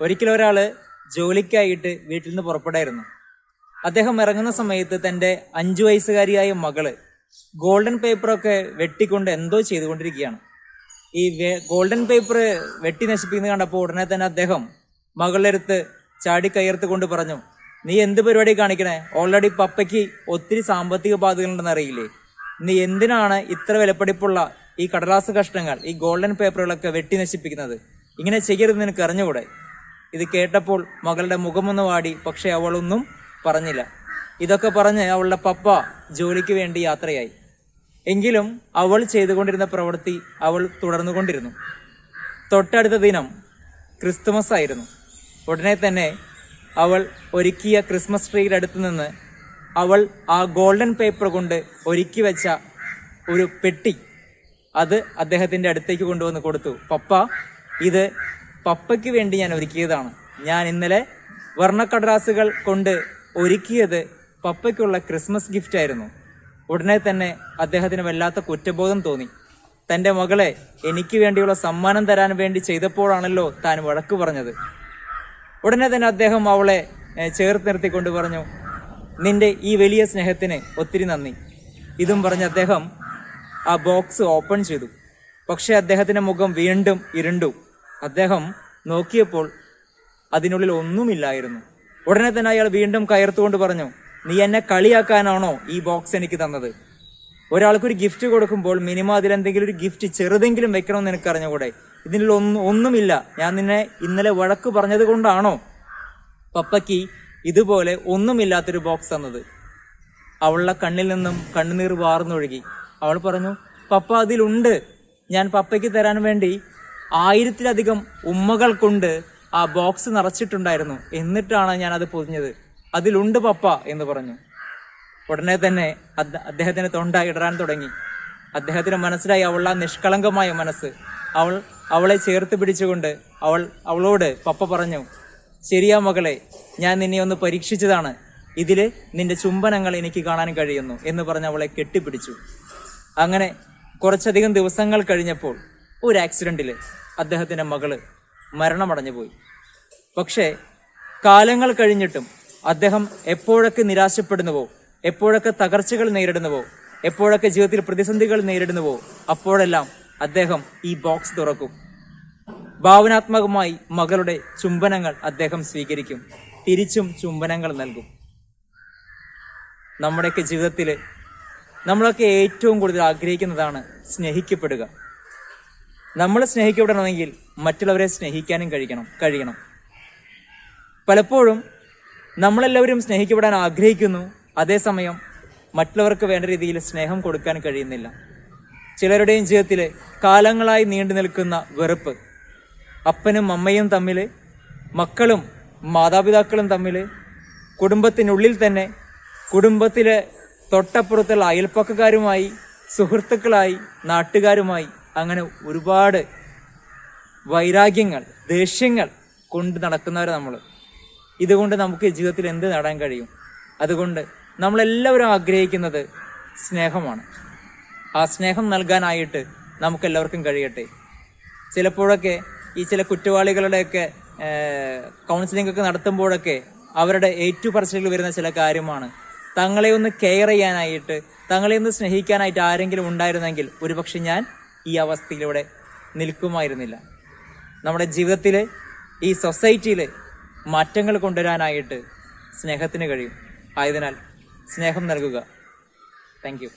ഒരിക്കലൊരാൾ ജോലിക്കായിട്ട് വീട്ടിൽ നിന്ന് പുറപ്പെടായിരുന്നു. അദ്ദേഹം ഇറങ്ങുന്ന സമയത്ത് തൻ്റെ 5 വയസ്സുകാരിയായ മകള് ഗോൾഡൻ പേപ്പറൊക്കെ വെട്ടിക്കൊണ്ട് എന്തോ ചെയ്തുകൊണ്ടിരിക്കുകയാണ്. ഈ ഗോൾഡൻ പേപ്പർ വെട്ടി നശിപ്പിക്കുന്നത് കണ്ടപ്പോൾ ഉടനെ തന്നെ അദ്ദേഹം മകളുടെ അടുത്ത് ചാടി കയർത്തുകൊണ്ട് പറഞ്ഞു, നീ എന്ത് പരിപാടി കാണിക്കണേ? ഓൾറെഡി പപ്പയ്ക്ക് ഒത്തിരി സാമ്പത്തിക ബാധ്യതകളുണ്ടെന്ന് അറിയില്ലേ? നീ എന്തിനാണ് ഇത്ര വിലപിടിപ്പുള്ള ഈ കടലാസ് കഷ്ണങ്ങൾ, ഈ ഗോൾഡൻ പേപ്പറുകളൊക്കെ വെട്ടി നശിപ്പിക്കുന്നത്? ഇങ്ങനെ ചെയ്യരുതെന്ന് നിനക്ക് അറിഞ്ഞുകൂടെ? ഇത് കേട്ടപ്പോൾ മകളുടെ മുഖമൊന്ന് വാടി. പക്ഷെ അവളൊന്നും പറഞ്ഞില്ല. ഇതൊക്കെ പറഞ്ഞ് അവളുടെ പപ്പ ജോലിക്ക് വേണ്ടി യാത്രയായി. എങ്കിലും അവൾ ചെയ്തുകൊണ്ടിരുന്ന പ്രവൃത്തി അവൾ തുടർന്നുകൊണ്ടിരുന്നു. തൊട്ടടുത്ത ദിനം ക്രിസ്തുമസ് ആയിരുന്നു. ഉടനെ തന്നെ അവൾ ഒരുക്കിയ ക്രിസ്മസ് ട്രീയുടെ അടുത്ത് നിന്ന് അവൾ ആ ഗോൾഡൻ പേപ്പർ കൊണ്ട് ഒരുക്കി വെച്ച ഒരു പെട്ടി അത് അദ്ദേഹത്തിൻ്റെ അടുത്തേക്ക് കൊണ്ടുവന്ന് കൊടുത്തു. പപ്പ, ഇത് പപ്പയ്ക്ക് വേണ്ടി ഞാൻ ഒരുക്കിയതാണ്. ഞാൻ ഇന്നലെ വർണ്ണക്കടലാസുകൾ കൊണ്ട് ഒരുക്കിയത് പപ്പയ്ക്കുള്ള ക്രിസ്മസ് ഗിഫ്റ്റ് ആയിരുന്നു. ഉടനെ തന്നെ അദ്ദേഹത്തിന് വല്ലാത്ത കുറ്റബോധം തോന്നി. തൻ്റെ മകളെ എനിക്ക് വേണ്ടിയുള്ള സമ്മാനം തരാൻ വേണ്ടി ചെയ്തപ്പോഴാണല്ലോ താൻ വഴക്ക് പറഞ്ഞത്. ഉടനെ തന്നെ അദ്ദേഹം അവളെ ചേർത്ത് നിർത്തിക്കൊണ്ട് പറഞ്ഞു, നിന്റെ ഈ വലിയ സ്നേഹത്തിന് ഒത്തിരി നന്ദി. ഇതും പറഞ്ഞ് അദ്ദേഹം ആ ബോക്സ് ഓപ്പൺ ചെയ്തു. പക്ഷെ അദ്ദേഹത്തിൻ്റെ മുഖം വീണ്ടും ഇരുണ്ടു. അദ്ദേഹം നോക്കിയപ്പോൾ അതിനുള്ളിൽ ഒന്നുമില്ലായിരുന്നു. ഉടനെ തന്നെ അയാൾ വീണ്ടും കയർത്തുകൊണ്ട് പറഞ്ഞു, നീ എന്നെ കളിയാക്കാനാണോ ഈ ബോക്സ് എനിക്ക് തന്നത്? ഒരാൾക്കൊരു ഗിഫ്റ്റ് കൊടുക്കുമ്പോൾ മിനിമം അതിലെന്തെങ്കിലും ഒരു ഗിഫ്റ്റ് ചെറുതെങ്കിലും വെക്കണമെന്ന് എനിക്ക് അറിഞ്ഞുകൂടെ? ഇതിൽ ഒന്നുമില്ല. ഞാൻ നിന്നെ ഇന്നലെ വഴക്ക് പറഞ്ഞത് കൊണ്ടാണോ പപ്പയ്ക്ക് ഇതുപോലെ ഒന്നുമില്ലാത്തൊരു ബോക്സ് തന്നത്? അവളുടെ കണ്ണിൽ നിന്നും കണ്ണുനീർ വാർന്നൊഴുകി. അവൾ പറഞ്ഞു, പപ്പ അതിലുണ്ട്. ഞാൻ പപ്പയ്ക്ക് തരാൻ വേണ്ടി 1000-ലധികം ഉമ്മകൾ കൊണ്ട് ആ ബോക്സ് നിറച്ചിട്ടുണ്ടായിരുന്നു. എന്നിട്ടാണ് ഞാൻ അത് പൊതിഞ്ഞത്. അതിലുണ്ട് പപ്പ എന്ന് പറഞ്ഞു. ഉടനെ തന്നെ അദ്ദേഹത്തിന് തൊണ്ട ഇടറാൻ തുടങ്ങി. അദ്ദേഹത്തിന് മനസ്സിലായി അവളുടെ നിഷ്കളങ്കമായ മനസ്സ്. അവളെ ചേർത്ത് പിടിച്ചുകൊണ്ട് അവളോട് പപ്പ പറഞ്ഞു, ശരിയാ മകളെ, ഞാൻ നിന്നെ ഒന്ന് പരീക്ഷിച്ചതാണ്. ഇതില് നിന്റെ ചുംബനങ്ങൾ എനിക്ക് കാണാൻ കഴിയുന്നു എന്ന് പറഞ്ഞ് അവളെ കെട്ടിപ്പിടിച്ചു. അങ്ങനെ കുറച്ചധികം ദിവസങ്ങൾ കഴിഞ്ഞപ്പോൾ ഒരു ആക്സിഡന്റിൽ അദ്ദേഹത്തിൻ്റെ മകള് മരണമടഞ്ഞു പോയി. പക്ഷേ കാലങ്ങൾ കഴിഞ്ഞിട്ടും അദ്ദേഹം എപ്പോഴൊക്കെ നിരാശപ്പെടുന്നുവോ, എപ്പോഴൊക്കെ തകർച്ചകൾ നേരിടുന്നുവോ, എപ്പോഴൊക്കെ ജീവിതത്തിൽ പ്രതിസന്ധികൾ നേരിടുന്നുവോ, അപ്പോഴെല്ലാം അദ്ദേഹം ഈ ബോക്സ് തുറക്കും. ഭാവനാത്മകമായി മകളുടെ ചുംബനങ്ങൾ അദ്ദേഹം സ്വീകരിക്കും. തിരിച്ചും ചുംബനങ്ങൾ നൽകും. നമ്മുടെയൊക്കെ ജീവിതത്തിൽ നമ്മളൊക്കെ ഏറ്റവും കൂടുതൽ ആഗ്രഹിക്കുന്നതാണ് സ്നേഹിക്കപ്പെടുക. നമ്മൾ സ്നേഹിക്കപ്പെടണമെങ്കിൽ മറ്റുള്ളവരെ സ്നേഹിക്കാനും കഴിയണം. പലപ്പോഴും നമ്മളെല്ലാവരും സ്നേഹിക്കപ്പെടാൻ ആഗ്രഹിക്കുന്നു. അതേസമയം മറ്റുള്ളവർക്ക് വേണ്ട രീതിയിൽ സ്നേഹം കൊടുക്കാൻ കഴിയുന്നില്ല. ചിലരുടെയും ജീവിതത്തിൽ കാലങ്ങളായി നീണ്ടു നിൽക്കുന്ന വെറുപ്പ്, അപ്പനും അമ്മയും തമ്മിൽ, മക്കളും മാതാപിതാക്കളും തമ്മിൽ, കുടുംബത്തിനുള്ളിൽ തന്നെ, കുടുംബത്തിലെ തൊട്ടപ്പുറത്തുള്ള അയൽപ്പക്കക്കാരുമായി, സുഹൃത്തുക്കളായി, നാട്ടുകാരുമായി, അങ്ങനെ ഒരുപാട് വൈരാഗ്യങ്ങൾ, ദേഷ്യങ്ങൾ കൊണ്ട് നടക്കുന്നവർ നമ്മൾ. ഇതുകൊണ്ട് നമുക്ക് ജീവിതത്തിൽ എന്ത് നേടാൻ കഴിയും? അതുകൊണ്ട് നമ്മളെല്ലാവരും ആഗ്രഹിക്കുന്നത് സ്നേഹമാണ്. ആ സ്നേഹം നൽകാനായിട്ട് നമുക്കെല്ലാവർക്കും കഴിയട്ടെ. ചിലപ്പോഴൊക്കെ ഈ ചില കുറ്റവാളികളുടെയൊക്കെ കൗൺസിലിംഗ് ഒക്കെ നടത്തുമ്പോഴൊക്കെ അവരുടെ ഏറ്റുപറച്ചിലുകൾ വരുന്ന ചില കാര്യമാണ്, തങ്ങളെ ഒന്ന് കെയർ ചെയ്യാനായിട്ട്, തങ്ങളെ ഒന്ന് സ്നേഹിക്കാനായിട്ട് ആരെങ്കിലും ഉണ്ടായിരുന്നെങ്കിൽ ഒരുപക്ഷെ ഞാൻ ഈ അവസ്ഥയിലൂടെ നിൽക്കുമായിരുന്നില്ല. നമ്മുടെ ജീവിതത്തിൽ, ഈ സൊസൈറ്റിയിൽ മാറ്റങ്ങൾ കൊണ്ടുവരാനായിട്ട് സ്നേഹത്തിന് കഴിയും. ആയതിനാൽ സ്നേഹം നൽകുക. Thank you.